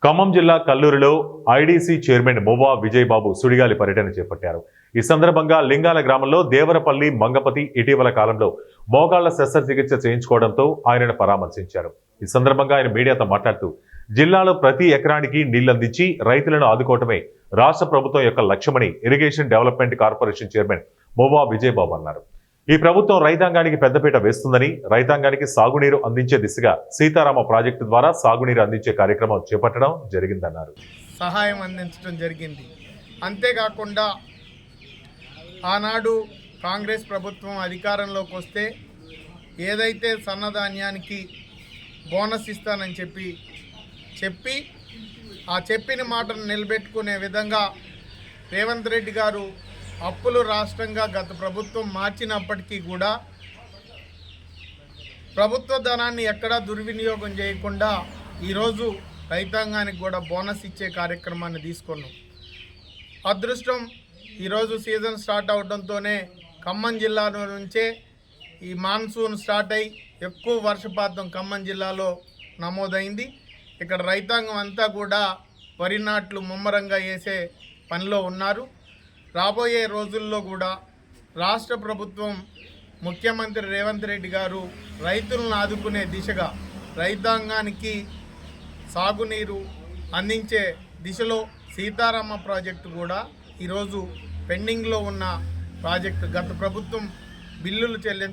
ఖమ్మం జిల్లా కల్లూరులో IDC chairman మువ్వా విజయబాబు సుడిగాలి పర్యటన చేపట్టారు. ఈ సందర్భంగా లింగాల గ్రామంలో దేవరపల్లి మంగపతి ఇటీవల కాలంలో మోకాళ్ల శస్త్రచికిత్స చేయించుకోవడంతో ఆయనను పరామర్శించారు. ఈ సందర్భంగా ఆయన మీడియాతో మాట్లాడుతూ జిల్లాలో ప్రతి ఎకరానికి నీళ్లందించి రైతులను ఆదుకోవటమే రాష్ట్ర ప్రభుత్వం యొక్క లక్ష్యమని ఇరిగేషన్ డెవలప్మెంట్ కార్పొరేషన్ చైర్మన్ మువ్వా విజయబాబు అన్నారు. ఈ ప్రభుత్వం రైతాంగానికి పెద్దపీట వేస్తుందని, రైతాంగానికి సాగునీరు అందించే దిశగా సీతారామ ప్రాజెక్టు ద్వారా సాగునీరు అందించే కార్యక్రమం చేపట్టడం జరిగిందన్నారు. సహాయం అందించడం జరిగింది. అంతేకాకుండా ఆనాడు కాంగ్రెస్ ప్రభుత్వం అధికారంలోకి వస్తే ఏదైతే సన్నధాన్యానికి బోనస్ ఇస్తానని చెప్పి ఆ చెప్పిన మాటను నిలబెట్టుకునే విధంగా రేవంత్ రెడ్డి గారు అప్పులు రాష్ట్రంగా గత ప్రభుత్వం మార్చినప్పటికీ కూడా ప్రభుత్వ ధనాన్ని ఎక్కడా దుర్వినియోగం చేయకుండా ఈరోజు రైతాంగానికి కూడా బోనస్ ఇచ్చే కార్యక్రమాన్ని తీసుకున్నాం. అదృష్టం ఈరోజు సీజన్ స్టార్ట్ అవడంతోనే ఖమ్మం జిల్లాలో నుంచే ఈ మాన్సూన్ స్టార్ట్ అయ్యి ఎక్కువ వర్షపాతం ఖమ్మం జిల్లాలో నమోదైంది. ఇక్కడ రైతాంగం అంతా కూడా వరి నాట్లు ముమ్మరంగా వేసే పనిలో ఉన్నారు. రాబోయే రోజుల్లో కూడా రాష్ట్ర ప్రభుత్వం ముఖ్యమంత్రి రేవంత్ రెడ్డి గారు రైతులను ఆదుకునే దిశగా రైతాంగానికి సాగునీరు అందించే దిశలో సీతారామ ప్రాజెక్టు కూడా ఈరోజు పెండింగ్లో ఉన్న ప్రాజెక్టు గత ప్రభుత్వం బిల్లులు చెల్లించ